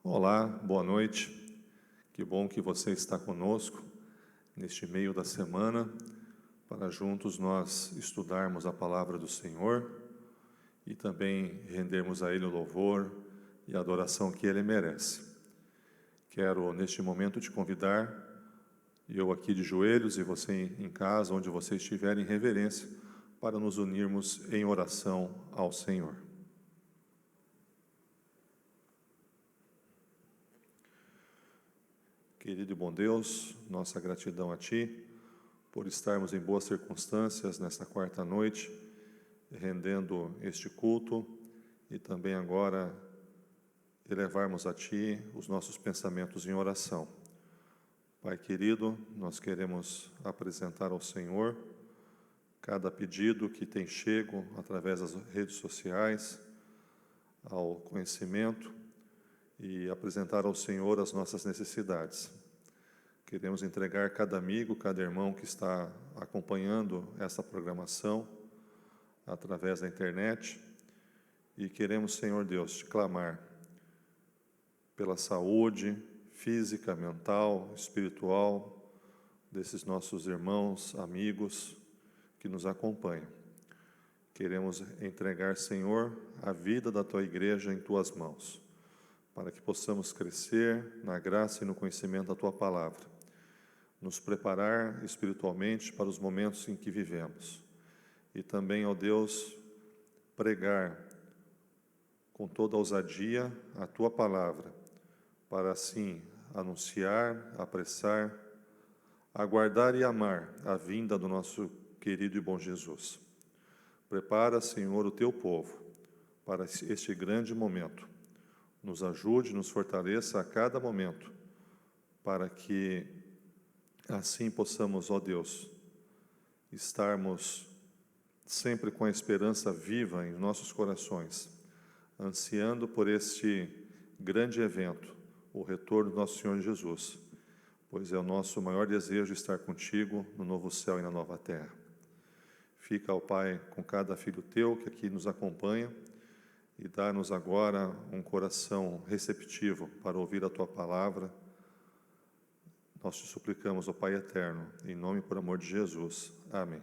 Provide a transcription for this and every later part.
Olá, boa noite. Que bom que você está conosco neste meio da semana para juntos nós estudarmos a palavra do Senhor e também rendermos a Ele o louvor e a adoração que Ele merece. Quero neste momento te convidar, eu aqui de joelhos e você em casa, onde você estiver, em reverência, para nos unirmos em oração ao Senhor. Querido e bom Deus, nossa gratidão a Ti, por estarmos em boas circunstâncias nesta quarta noite, rendendo este culto e também agora elevarmos a Ti os nossos pensamentos em oração. Pai querido, nós queremos apresentar ao Senhor cada pedido que tem chego através das redes sociais, ao conhecimento, e apresentar ao Senhor as nossas necessidades. Queremos entregar cada amigo, cada irmão que está acompanhando essa programação através da internet e queremos, Senhor Deus, te clamar pela saúde física, mental, espiritual desses nossos irmãos, amigos que nos acompanham. Queremos entregar, Senhor, a vida da Tua igreja em Tuas mãos, para que possamos crescer na graça e no conhecimento da Tua palavra, nos preparar espiritualmente para os momentos em que vivemos, e também, ó Deus, pregar com toda ousadia a Tua palavra, para assim anunciar, apressar, aguardar e amar a vinda do nosso querido e bom Jesus. Prepara, Senhor, o Teu povo para este grande momento. Nos ajude, nos fortaleça a cada momento, para que assim possamos, ó Deus, estarmos sempre com a esperança viva em nossos corações, ansiando por este grande evento, o retorno do nosso Senhor Jesus, pois é o nosso maior desejo estar contigo no novo céu e na nova terra. Fica, ó Pai, com cada filho Teu que aqui nos acompanha, e dá-nos agora um coração receptivo para ouvir a Tua palavra. Nós te suplicamos, ó Pai eterno, em nome e por amor de Jesus. Amém.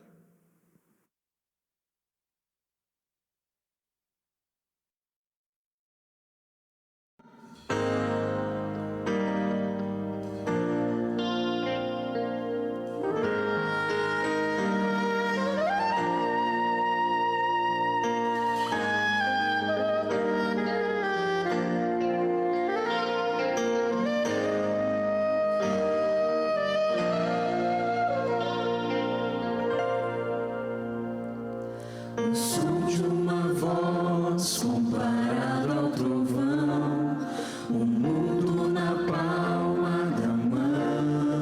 O som de uma voz comparado ao trovão, o mundo na palma da mão,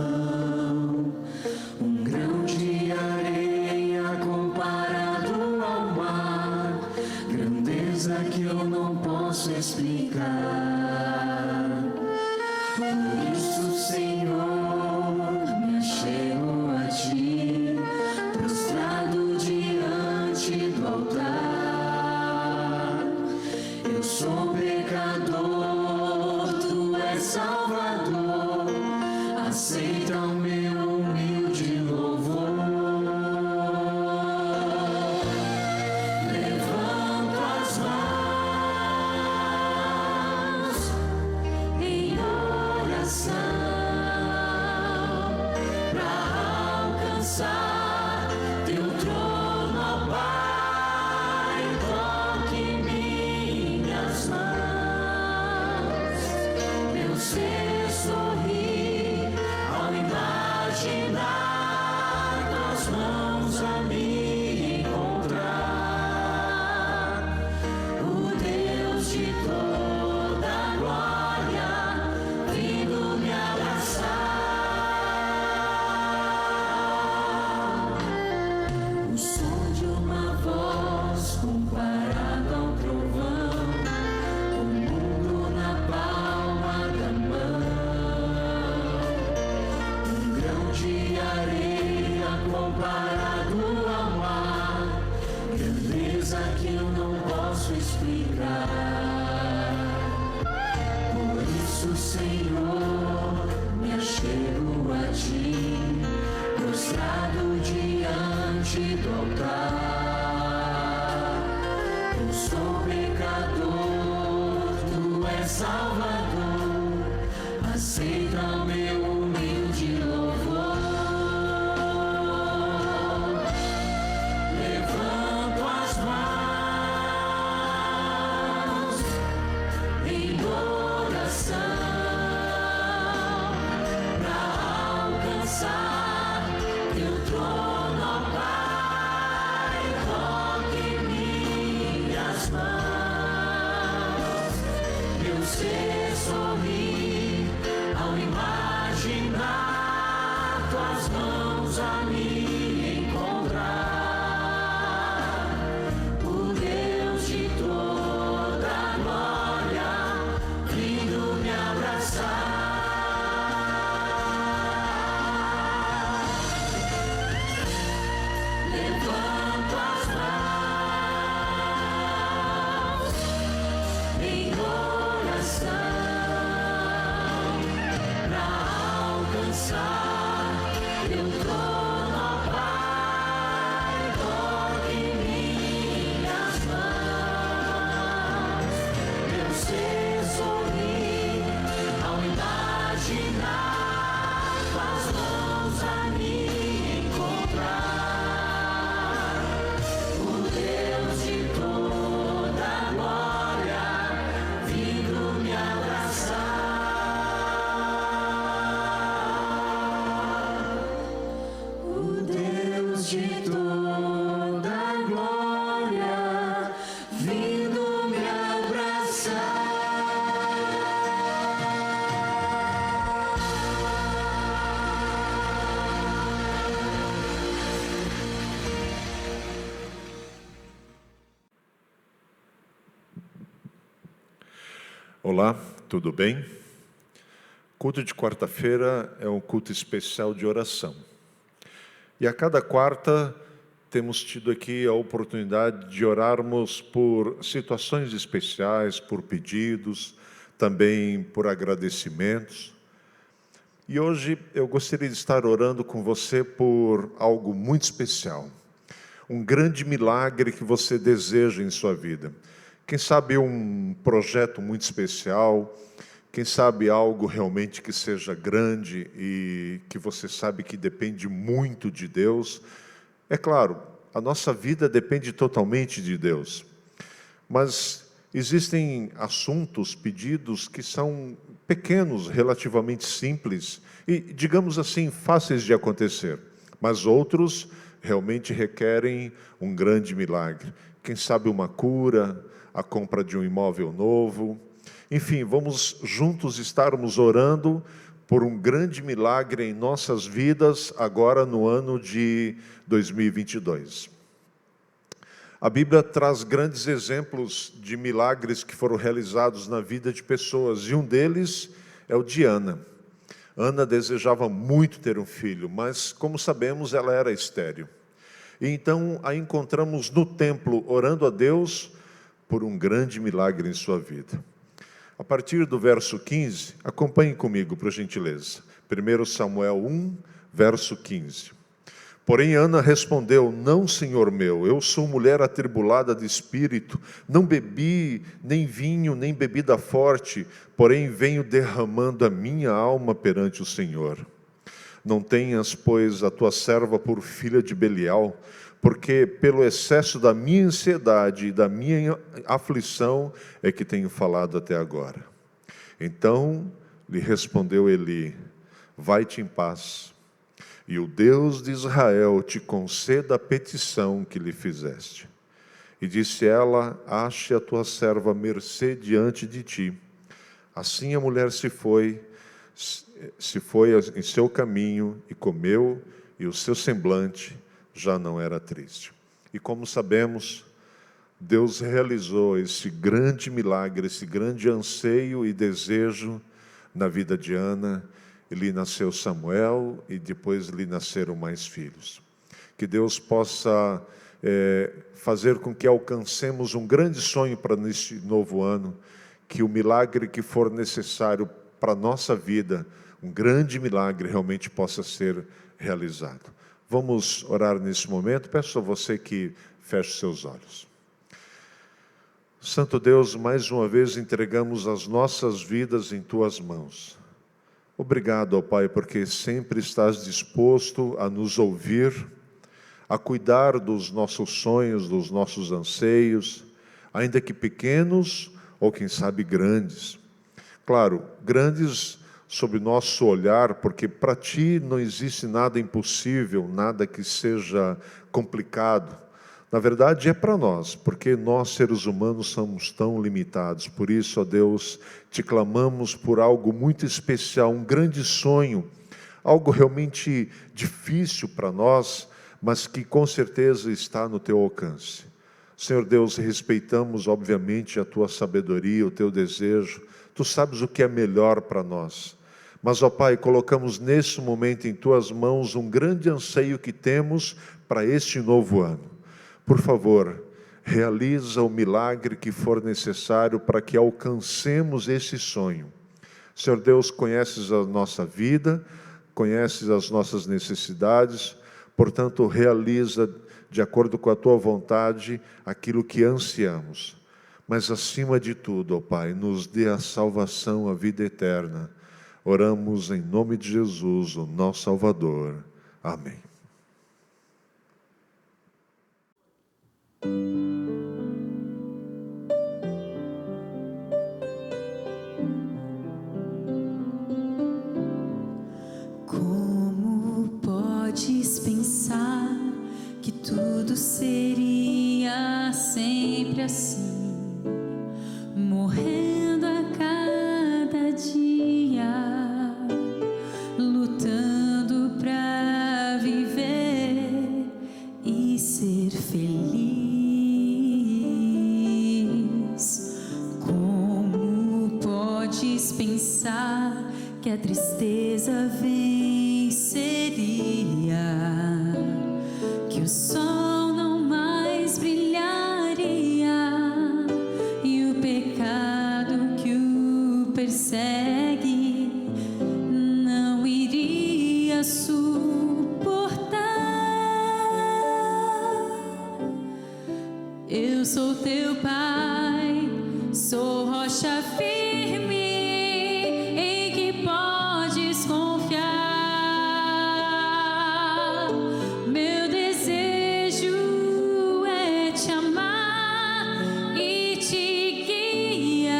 um grão de areia comparado ao mar, grandeza que eu não posso explicar. Por isso, Senhor, me achego a Ti, prostrado diante do altar. Eu sou pecador, Tu és Salvador, aceita o meu humilde louvor. Levanto as mãos em oração para alcançar Teu trono, ó Pai. Toque minhas mãos, meu ser sorri ao imaginar Tuas mãos a me encontrar. O Deus de toda glória vindo me abraçar. O som de uma voz comparado ao trovão, o mundo na palma da mão, um grão de areia comparado ao mar, grandeza que eu não posso explicar. Por isso, sou pecador, tu és Salvador, aceita o meu humilde louvor. Levanto as mãos em oração para alcançar teu trono, ó Pai. Toque minhas mãos, meu ser sorri ao imaginar tuas mãos a me encontrar. O Deus de toda glória vindo me abraçar. Levanto as mãos em oração para alcançar teu trono, ó Pai. Toque minhas mãos, meu ser sorri ao imaginar tuas mãos a me encontrar. O Deus de toda glória vindo me abraçar. O Deus de toda glória vindo me abraçar. Olá, tudo bem? Culto de quarta-feira é um culto especial de oração. E a cada quarta temos tido aqui a oportunidade de orarmos por situações especiais, por pedidos, também por agradecimentos. E hoje eu gostaria de estar orando com você por algo muito especial. Um grande milagre que você deseja em sua vida. Quem sabe um projeto muito especial, quem sabe algo realmente que seja grande e que você sabe que depende muito de Deus. É claro, a nossa vida depende totalmente de Deus. Mas existem assuntos, pedidos que são pequenos, relativamente simples e, digamos assim, fáceis de acontecer. Mas outros realmente requerem um grande milagre. Quem sabe uma cura, a compra de um imóvel novo. Enfim, vamos juntos estarmos orando por um grande milagre em nossas vidas, agora no ano de 2022. A Bíblia traz grandes exemplos de milagres que foram realizados na vida de pessoas, e um deles é o de Ana. Ana desejava muito ter um filho, mas, como sabemos, ela era estéril. E então a encontramos no templo, orando a Deus por um grande milagre em sua vida. A partir do verso 15, acompanhe comigo, por gentileza. 1 Samuel 1, verso 15. Porém, Ana respondeu: não, Senhor meu, eu sou mulher atribulada de espírito, não bebi nem vinho, nem bebida forte, porém venho derramando a minha alma perante o Senhor. Não tenhas, pois, a tua serva por filha de Belial, porque pelo excesso da minha ansiedade e da minha aflição é que tenho falado até agora. Então lhe respondeu Eli: vai-te em paz, e o Deus de Israel te conceda a petição que lhe fizeste. E disse ela: ache a tua serva mercê diante de ti. Assim a mulher se foi em seu caminho e comeu, e o seu semblante já não era triste. E como sabemos, Deus realizou esse grande milagre, esse grande anseio e desejo na vida de Ana. E lhe nasceu Samuel, e depois lhe nasceram mais filhos. Que Deus possa fazer com que alcancemos um grande sonho para neste novo ano, que o milagre que for necessário para a nossa vida, um grande milagre realmente possa ser realizado. Vamos orar nesse momento. Peço a você que feche seus olhos. Santo Deus, mais uma vez entregamos as nossas vidas em Tuas mãos. Obrigado, ó Pai, porque sempre estás disposto a nos ouvir, a cuidar dos nossos sonhos, dos nossos anseios, ainda que pequenos ou, quem sabe, grandes. Claro, grandes sob nosso olhar, porque para Ti não existe nada impossível, nada que seja complicado. Na verdade, é para nós, porque nós, seres humanos, somos tão limitados. Por isso, ó Deus, Te clamamos por algo muito especial, um grande sonho, algo realmente difícil para nós, mas que com certeza está no Teu alcance. Senhor Deus, respeitamos, obviamente, a Tua sabedoria, o Teu desejo. Tu sabes o que é melhor para nós. Mas, ó Pai, colocamos nesse momento em Tuas mãos um grande anseio que temos para este novo ano. Por favor, realiza o milagre que for necessário para que alcancemos esse sonho. Senhor Deus, conheces a nossa vida, conheces as nossas necessidades, portanto, realiza de acordo com a Tua vontade aquilo que ansiamos. Mas, acima de tudo, ó Pai, nos dê a salvação, a vida eterna. Oramos em nome de Jesus, o nosso Salvador. Amém. Como podes pensar que tudo seria sempre assim, morrendo a cada dia, lutando pra viver e ser feliz? Como podes pensar que a tristeza venceria, que o sol não mais brilharia e o pecado que o persegue não iria suportar? Eu sou teu Pai, sou rocha firme em que podes confiar. Meu desejo é te amar e te guiar.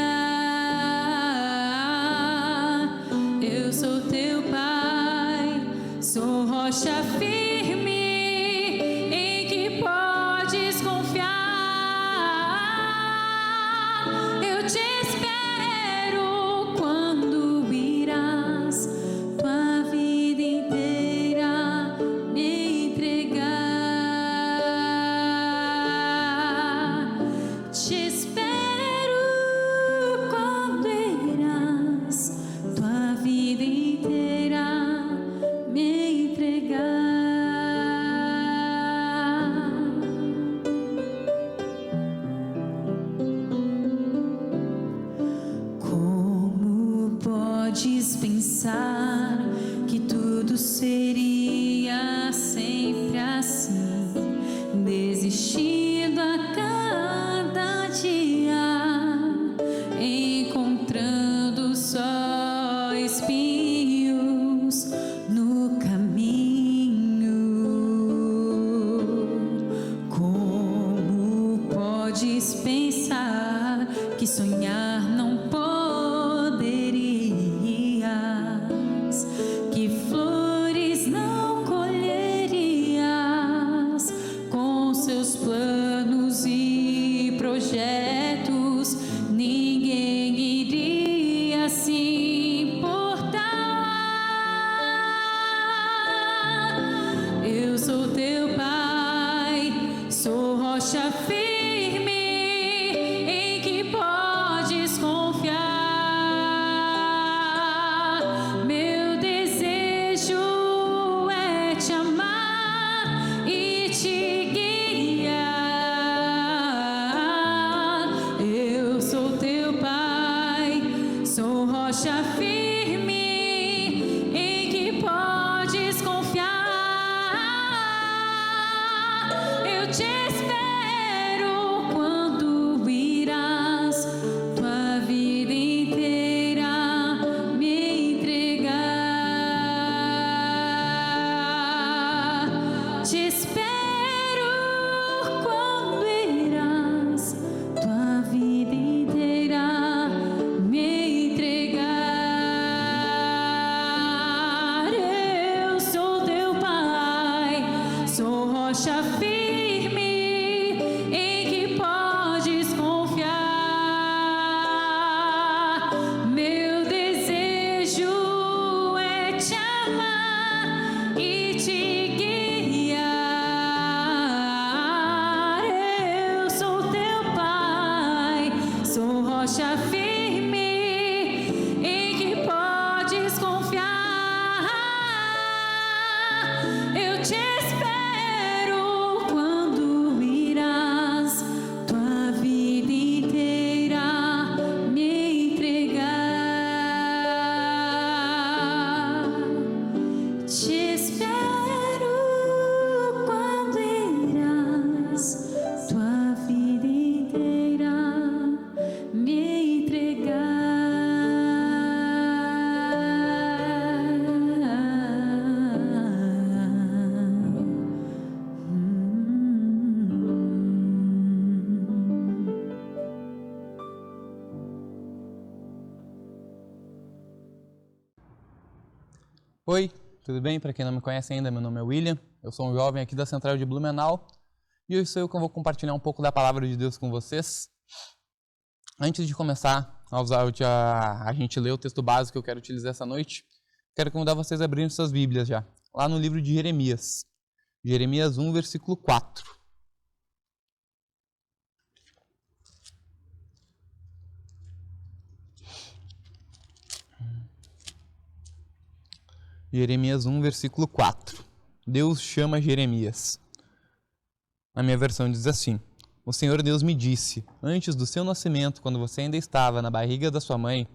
Eu sou teu Pai, sou rocha firme em que podes confiar. Eu te espero quando irás tua vida inteira me entregar. Te espero quando irás tua vida inteira me entregar. Como podes pensar que tudo seria sempre assim, desistindo a cada dia, encontrando só espinhos no caminho? Como podes pensar que sonhar não poderias, que flores não colherias com seus planos e projetos? Ninguém iria se importar. Eu sou teu Pai, sou rocha firme em que podes confiar. Meu desejo é te amar e te guiar. Eu sou teu Pai, sou rocha firme em que podes confiar. Eu te espero quando irás rocha firme em que podes confiar. Eu te espero quando irás tua vida inteira me entregar. Te espero quando irás tua vida inteira me entregar. Oi, tudo bem? Para quem não me conhece ainda, meu nome é William, eu sou um jovem aqui da Central de Blumenau e hoje sou eu que vou compartilhar um pouco da Palavra de Deus com vocês. Antes de começar a gente ler o texto básico que eu quero utilizar essa noite, quero convidar vocês a abrirem suas Bíblias já, lá no livro de Jeremias, Jeremias 1, versículo 4. Jeremias 1, versículo 4. Deus chama Jeremias. Na minha versão diz assim: O Senhor Deus me disse, antes do seu nascimento, quando você ainda estava na barriga da sua mãe,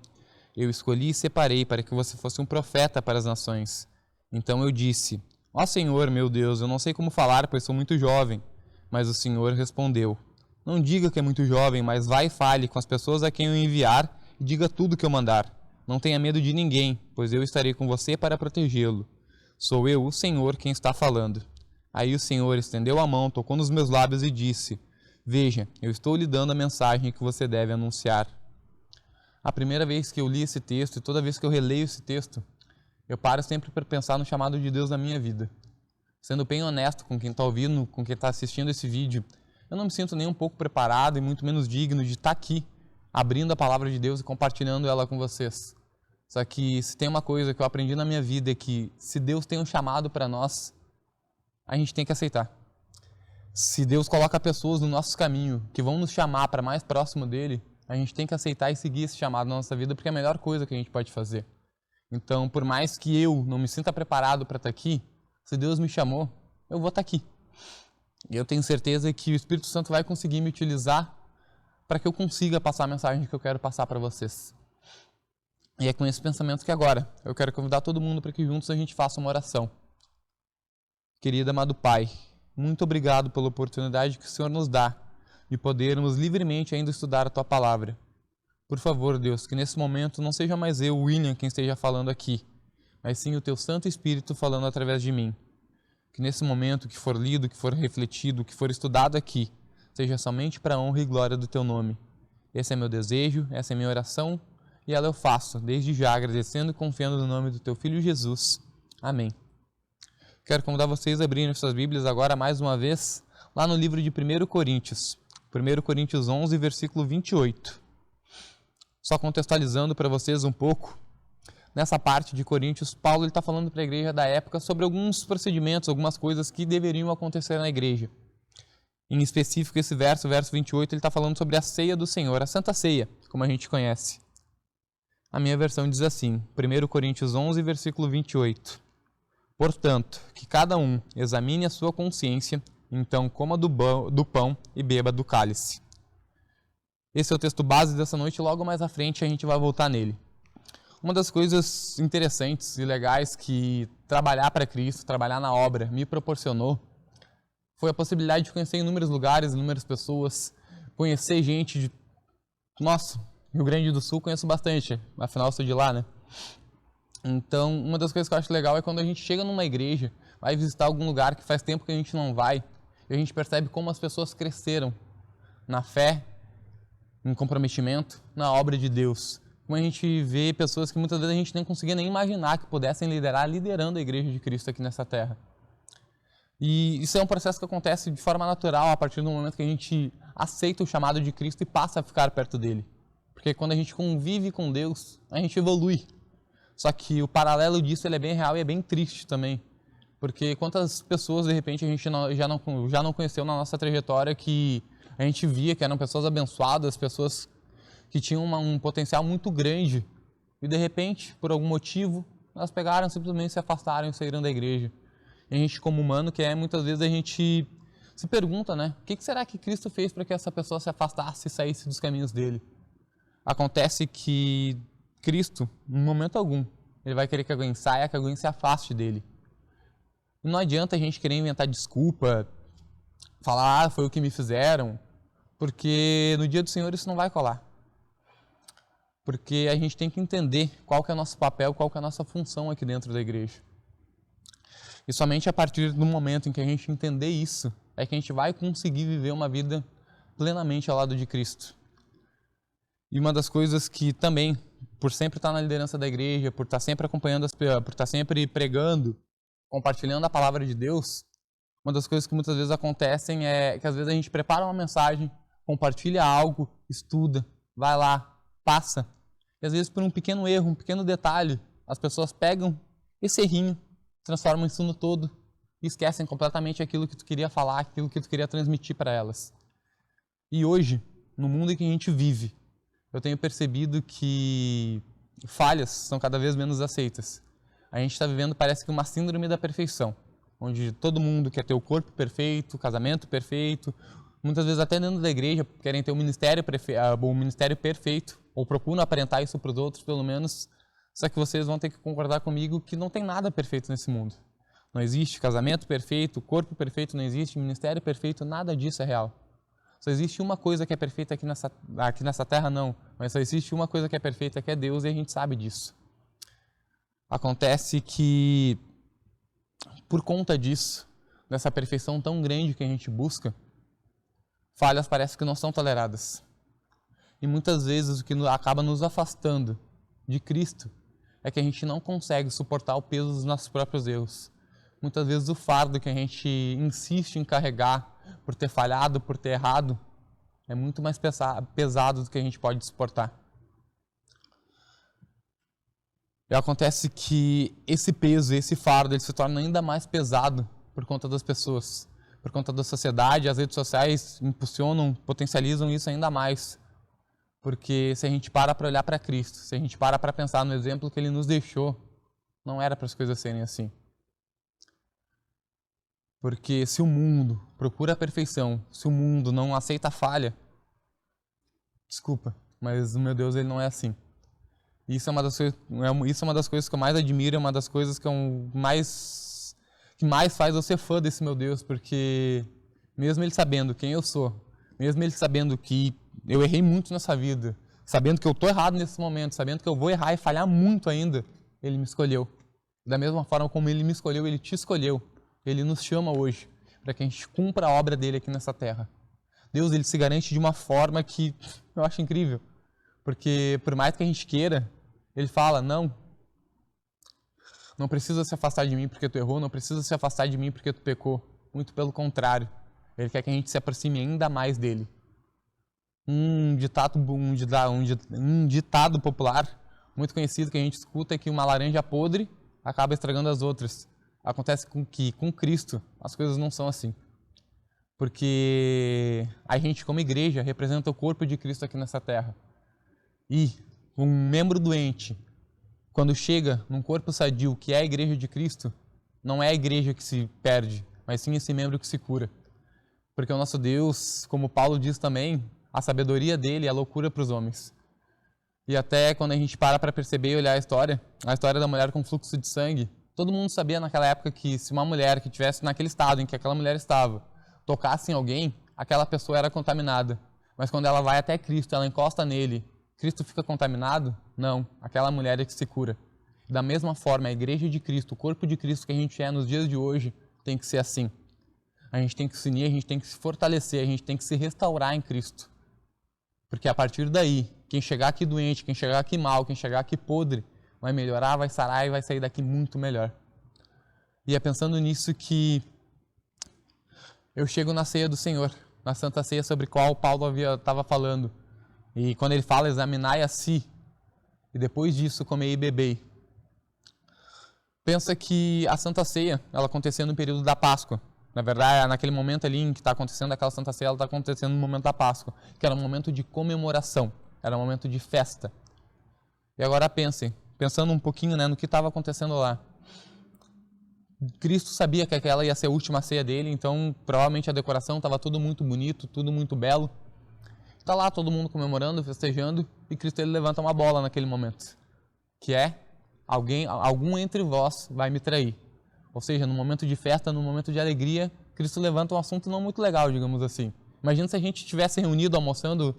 eu escolhi e separei para que você fosse um profeta para as nações. Então eu disse, ó Senhor, meu Deus, eu não sei como falar, pois sou muito jovem. Mas o Senhor respondeu, não diga que é muito jovem, mas vá e fale com as pessoas a quem eu enviar e diga tudo o que eu mandar. Não tenha medo de ninguém, pois eu estarei com você para protegê-lo. Sou eu, o Senhor, quem está falando. Aí o Senhor estendeu a mão, tocou nos meus lábios e disse, veja, eu estou lhe dando a mensagem que você deve anunciar. A primeira vez que eu li esse texto, e toda vez que eu releio esse texto, eu paro sempre para pensar no chamado de Deus na minha vida. Sendo bem honesto com quem está ouvindo, com quem está assistindo esse vídeo, eu não me sinto nem um pouco preparado e muito menos digno de estar aqui, abrindo a palavra de Deus e compartilhando ela com vocês. Só que se tem uma coisa que eu aprendi na minha vida é que se Deus tem um chamado para nós, a gente tem que aceitar. Se Deus coloca pessoas no nosso caminho que vão nos chamar para mais próximo dele, a gente tem que aceitar e seguir esse chamado na nossa vida, porque é a melhor coisa que a gente pode fazer. Então, por mais que eu não me sinta preparado para estar aqui, se Deus me chamou, eu vou estar aqui. E eu tenho certeza que o Espírito Santo vai conseguir me utilizar para que eu consiga passar a mensagem que eu quero passar para vocês. E é com esse pensamento que agora eu quero convidar todo mundo para que juntos a gente faça uma oração. Querido amado Pai, muito obrigado pela oportunidade que o Senhor nos dá de podermos livremente ainda estudar a Tua Palavra. Por favor, Deus, que nesse momento não seja mais eu, William, quem esteja falando aqui, mas sim o Teu Santo Espírito falando através de mim. Que nesse momento que for lido, que for refletido, que for estudado aqui, seja somente para a honra e glória do Teu nome. Esse é meu desejo, essa é minha oração, e ela eu faço, desde já, agradecendo e confiando no nome do Teu Filho Jesus. Amém. Quero convidar vocês a abrirem suas Bíblias agora mais uma vez, lá no livro de 1 Coríntios. 1 Coríntios 11, versículo 28. Só contextualizando para vocês um pouco, nessa parte de Coríntios, Paulo está falando para a igreja da época sobre alguns procedimentos, algumas coisas que deveriam acontecer na igreja. Em específico, esse verso 28, ele está falando sobre a ceia do Senhor, a Santa Ceia, como a gente conhece. A minha versão diz assim, 1 Coríntios 11, versículo 28. Portanto, que cada um examine a sua consciência, então coma do pão e beba do cálice. Esse é o texto base dessa noite, logo mais à frente a gente vai voltar nele. Uma das coisas interessantes e legais que trabalhar para Cristo, trabalhar na obra, me proporcionou, foi a possibilidade de conhecer inúmeros lugares, inúmeras pessoas, conhecer gente de... Nossa, Rio Grande do Sul conheço bastante, afinal eu sou de lá, né? Então, uma das coisas que eu acho legal é quando a gente chega numa igreja, vai visitar algum lugar que faz tempo que a gente não vai, e a gente percebe como as pessoas cresceram na fé, em comprometimento, na obra de Deus. Como a gente vê pessoas que muitas vezes a gente nem conseguia nem imaginar que pudessem liderando a igreja de Cristo aqui nessa terra. E isso é um processo que acontece de forma natural a partir do momento que a gente aceita o chamado de Cristo e passa a ficar perto dele. Porque quando a gente convive com Deus, a gente evolui. Só que o paralelo disso ele é bem real e é bem triste também. Porque quantas pessoas, de repente, a gente já não conheceu na nossa trajetória que a gente via que eram pessoas abençoadas, pessoas que tinham um potencial muito grande e, de repente, por algum motivo, elas pegaram, simplesmente se afastaram e saíram da igreja. E a gente, como humano, muitas vezes a gente se pergunta, né? O que será que Cristo fez para que essa pessoa se afastasse e saísse dos caminhos dele? Acontece que Cristo, em momento algum, ele vai querer que alguém saia, que alguém se afaste dele. E não adianta a gente querer inventar desculpa, falar, foi o que me fizeram, porque no dia do Senhor isso não vai colar. Porque a gente tem que entender qual que é o nosso papel, qual que é a nossa função aqui dentro da igreja. E somente a partir do momento em que a gente entender isso, é que a gente vai conseguir viver uma vida plenamente ao lado de Cristo. E uma das coisas que também, por sempre estar na liderança da igreja, por estar sempre acompanhando, por estar sempre pregando, compartilhando a palavra de Deus, uma das coisas que muitas vezes acontecem é que às vezes a gente prepara uma mensagem, compartilha algo, estuda, vai lá, passa. E às vezes por um pequeno erro, um pequeno detalhe, as pessoas pegam esse errinho, transformam isso no todo e esquecem completamente aquilo que tu queria falar, aquilo que tu queria transmitir para elas. E hoje, no mundo em que a gente vive, eu tenho percebido que falhas são cada vez menos aceitas. A gente está vivendo, parece que, uma síndrome da perfeição, onde todo mundo quer ter o corpo perfeito, o casamento perfeito, muitas vezes até dentro da igreja querem ter o ministério perfeito, ou procuram aparentar isso para os outros, pelo menos. Só que vocês vão ter que concordar comigo que não tem nada perfeito nesse mundo. Não existe casamento perfeito, corpo perfeito, não existe ministério perfeito, nada disso é real. Só existe uma coisa que é perfeita aqui nessa terra, não. Mas só existe uma coisa que é perfeita, que é Deus, e a gente sabe disso. Acontece que, por conta disso, dessa perfeição tão grande que a gente busca, falhas parece que não são toleradas. E muitas vezes o que acaba nos afastando de Cristo é que a gente não consegue suportar o peso dos nossos próprios erros. Muitas vezes o fardo que a gente insiste em carregar por ter falhado, por ter errado, é muito mais pesado do que a gente pode suportar. E acontece que esse peso, esse fardo, ele se torna ainda mais pesado por conta das pessoas, por conta da sociedade. As redes sociais impulsionam, potencializam isso ainda mais. Porque se a gente para olhar para Cristo, se a gente para pensar no exemplo que Ele nos deixou, não era para as coisas serem assim. Porque se o mundo procura a perfeição, se o mundo não aceita a falha, desculpa, mas o meu Deus, Ele não é assim. Isso é uma das coisas que eu mais admiro, é uma das coisas que mais faz eu ser fã desse meu Deus, porque mesmo Ele sabendo quem eu sou, mesmo Ele sabendo que eu errei muito nessa vida, sabendo que eu estou errado nesse momento, sabendo que eu vou errar e falhar muito ainda, Ele me escolheu. Da mesma forma como Ele me escolheu, Ele te escolheu. Ele nos chama hoje para que a gente cumpra a obra dele aqui nessa terra. Deus, ele se garante de uma forma que eu acho incrível. Porque por mais que a gente queira, ele fala, não precisa se afastar de mim porque tu errou, não precisa se afastar de mim porque tu pecou. Muito pelo contrário. Ele quer que a gente se aproxime ainda mais dele. Um ditado popular muito conhecido que a gente escuta é que uma laranja podre acaba estragando as outras. Acontece que com Cristo as coisas não são assim. Porque a gente, como igreja, representa o corpo de Cristo aqui nessa terra. E um membro doente, quando chega num corpo sadio, que é a igreja de Cristo, não é a igreja que se perde, mas sim esse membro que se cura. Porque o nosso Deus, como Paulo diz também, a sabedoria dele é a loucura para os homens. E até quando a gente para perceber e olhar a história da mulher com fluxo de sangue, todo mundo sabia naquela época que se uma mulher que estivesse naquele estado em que aquela mulher estava, tocasse em alguém, aquela pessoa era contaminada. Mas quando ela vai até Cristo, ela encosta nele, Cristo fica contaminado? Não, aquela mulher é que se cura. Da mesma forma, a igreja de Cristo, o corpo de Cristo que a gente é nos dias de hoje, tem que ser assim. A gente tem que se unir, a gente tem que se fortalecer, a gente tem que se restaurar em Cristo. Porque a partir daí, quem chegar aqui doente, quem chegar aqui mal, quem chegar aqui podre, vai melhorar, vai sarar e vai sair daqui muito melhor. E é pensando nisso que eu chego na ceia do Senhor, na Santa Ceia sobre a qual Paulo estava falando. E quando ele fala, examinai a si, e depois disso comei e bebei. Pensa que a Santa Ceia, ela acontecia no período da Páscoa. Na verdade, naquele momento ali em que está acontecendo aquela Santa Ceia, ela está acontecendo no momento da Páscoa, que era um momento de comemoração. era um momento de festa. E agora pensando um pouquinho, né, no que estava acontecendo lá. Cristo sabia que aquela ia ser a última ceia dele, então provavelmente a decoração estava tudo muito bonito, tudo muito belo. Está lá todo mundo comemorando, festejando, e Cristo ele levanta uma bola naquele momento, que é algum entre vós vai me trair. Ou seja, no momento de festa, no momento de alegria, Cristo levanta um assunto não muito legal, digamos assim. Imagina se a gente estivesse reunido, almoçando,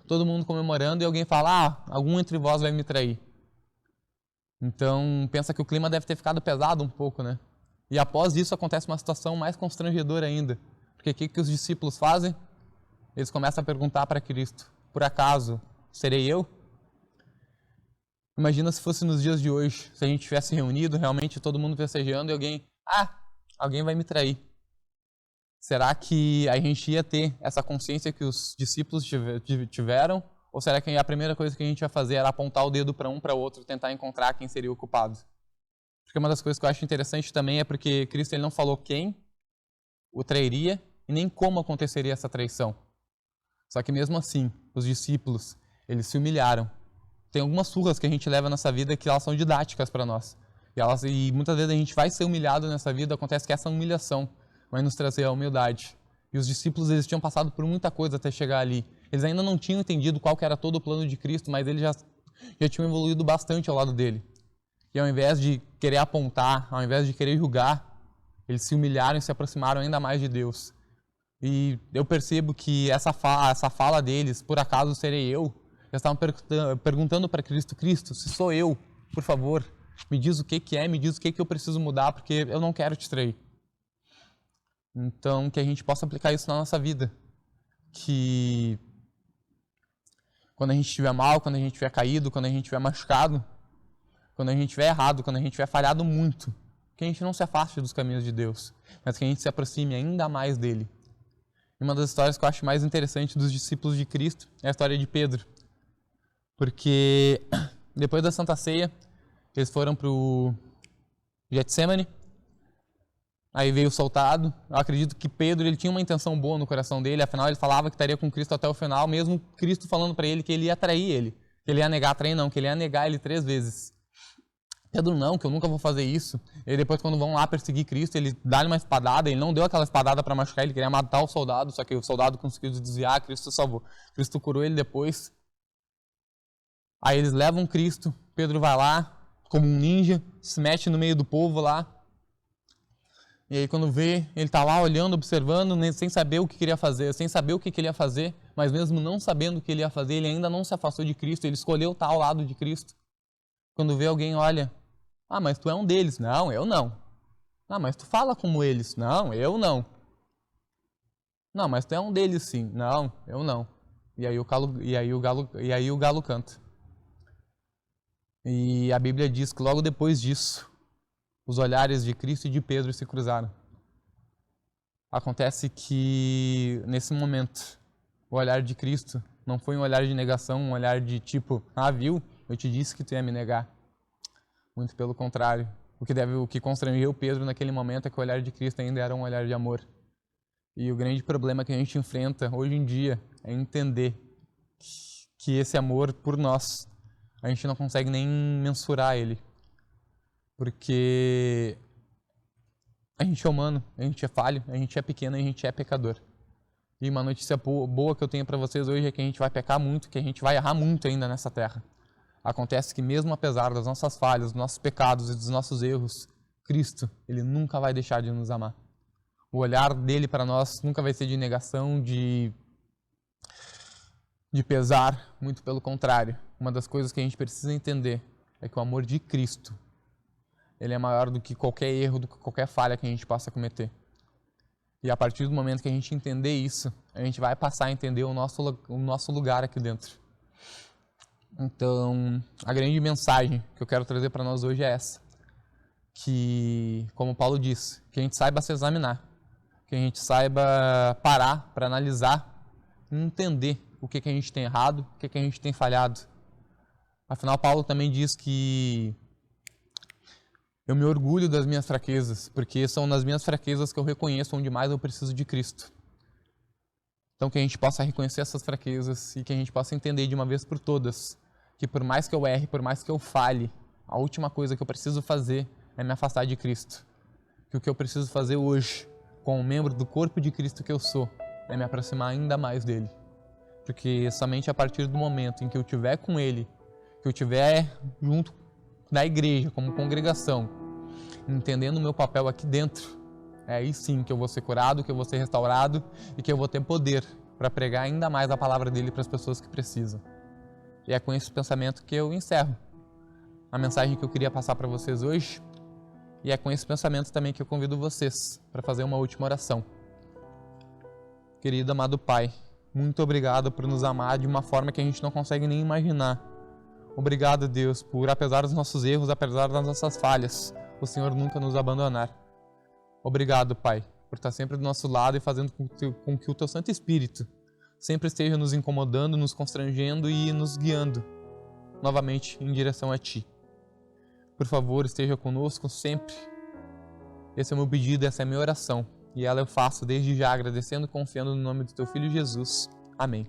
todo mundo comemorando, e alguém fala, algum entre vós vai me trair. Então, pensa que o clima deve ter ficado pesado um pouco, né? E após isso acontece uma situação mais constrangedora ainda. Porque o que os discípulos fazem? Eles começam a perguntar para Cristo, por acaso, serei eu? Imagina se fosse nos dias de hoje, se a gente tivesse reunido, realmente todo mundo festejando e alguém vai me trair. Será que a gente ia ter essa consciência que os discípulos tiveram? Ou será que a primeira coisa que a gente ia fazer era apontar o dedo para um, para o outro, tentar encontrar quem seria o culpado? Porque uma das coisas que eu acho interessante também é porque Cristo ele não falou quem o trairia e nem como aconteceria essa traição. Só que mesmo assim, os discípulos, eles se humilharam. Tem algumas surras que a gente leva nessa vida que elas são didáticas para nós. E muitas vezes a gente vai ser humilhado nessa vida, acontece que essa humilhação vai nos trazer a humildade. E os discípulos, eles tinham passado por muita coisa até chegar ali. Eles ainda não tinham entendido qual que era todo o plano de Cristo, mas eles já tinham evoluído bastante ao lado dele. E ao invés de querer apontar, ao invés de querer julgar, eles se humilharam e se aproximaram ainda mais de Deus. E eu percebo que essa fala deles, por acaso serei eu, já estavam perguntando para Cristo, se sou eu, por favor, me diz o que é, me diz o que eu preciso mudar, porque eu não quero te trair. Então, que a gente possa aplicar isso na nossa vida. Que quando a gente estiver mal, quando a gente estiver caído, quando a gente estiver machucado, quando a gente estiver errado, quando a gente estiver falhado muito, que a gente não se afaste dos caminhos de Deus, mas que a gente se aproxime ainda mais dele. E uma das histórias que eu acho mais interessante dos discípulos de Cristo é a história de Pedro. Porque depois da Santa Ceia, eles foram para o Getsemane, aí veio o soldado. Eu acredito que Pedro ele tinha uma intenção boa no coração dele, afinal ele falava que estaria com Cristo até o final, mesmo Cristo falando para ele que ele ia trair ele, que ele ia negar, que ele ia negar ele 3 vezes. Pedro, não, que eu nunca vou fazer isso. E depois, quando vão lá perseguir Cristo, ele dá-lhe uma espadada, ele não deu aquela espadada para machucar, ele queria matar o soldado, só que o soldado conseguiu desviar, Cristo salvou. Cristo curou ele depois. Aí eles levam Cristo, Pedro vai lá, como um ninja, se mete no meio do povo lá. E aí quando vê, ele está lá olhando, observando, sem saber o que queria fazer, sem saber o que ele ia fazer, mas mesmo não sabendo o que ele ia fazer, ele ainda não se afastou de Cristo, ele escolheu estar ao lado de Cristo. Quando vê alguém, olha, mas tu é um deles. Não, eu não. Mas tu fala como eles. Não, eu não. Não, mas tu é um deles sim. Não, eu não. E aí o galo canta. E a Bíblia diz que logo depois disso, os olhares de Cristo e de Pedro se cruzaram. Acontece que, nesse momento, o olhar de Cristo não foi um olhar de negação, um olhar de tipo, viu? Eu te disse que tu ia me negar. Muito pelo contrário. O que constrangeu Pedro naquele momento é que o olhar de Cristo ainda era um olhar de amor. E o grande problema que a gente enfrenta hoje em dia é entender que esse amor por nós, a gente não consegue nem mensurar ele. Porque a gente é humano, a gente é falho, a gente é pequeno, a gente é pecador. E uma notícia boa que eu tenho para vocês hoje é que a gente vai pecar muito, que a gente vai errar muito ainda nessa terra. Acontece que mesmo apesar das nossas falhas, dos nossos pecados e dos nossos erros, Cristo, Ele nunca vai deixar de nos amar. O olhar dele para nós nunca vai ser de negação, de pesar, muito pelo contrário. Uma das coisas que a gente precisa entender é que o amor de Cristo, ele é maior do que qualquer erro, do que qualquer falha que a gente possa cometer. E a partir do momento que a gente entender isso, a gente vai passar a entender o nosso lugar aqui dentro. Então, a grande mensagem que eu quero trazer para nós hoje é essa. Que, como Paulo disse, que a gente saiba se examinar. Que a gente saiba parar para analisar e entender o que a gente tem errado, o que a gente tem falhado. Afinal, Paulo também diz que eu me orgulho das minhas fraquezas, porque são nas minhas fraquezas que eu reconheço onde mais eu preciso de Cristo. Então que a gente possa reconhecer essas fraquezas e que a gente possa entender de uma vez por todas que por mais que eu erre, por mais que eu falhe, a última coisa que eu preciso fazer é me afastar de Cristo. Que o que eu preciso fazer hoje, como membro do corpo de Cristo que eu sou, é me aproximar ainda mais dele. Porque somente a partir do momento em que eu estiver com ele, que eu estiver junto na igreja, como congregação, entendendo o meu papel aqui dentro, é aí sim que eu vou ser curado, que eu vou ser restaurado e que eu vou ter poder para pregar ainda mais a palavra dele para as pessoas que precisam. E é com esse pensamento que eu encerro a mensagem que eu queria passar para vocês hoje. E é com esse pensamento também que eu convido vocês para fazer uma última oração. Querido amado Pai, muito obrigado por nos amar de uma forma que a gente não consegue nem imaginar. Obrigado, Deus, por, apesar dos nossos erros, apesar das nossas falhas, o Senhor nunca nos abandonar. Obrigado, Pai, por estar sempre do nosso lado e fazendo com que o Teu Santo Espírito sempre esteja nos incomodando, nos constrangendo e nos guiando novamente em direção a Ti. Por favor, esteja conosco sempre. Esse é o meu pedido, essa é a minha oração. E ela eu faço desde já, agradecendo e confiando no nome do Teu Filho Jesus. Amém.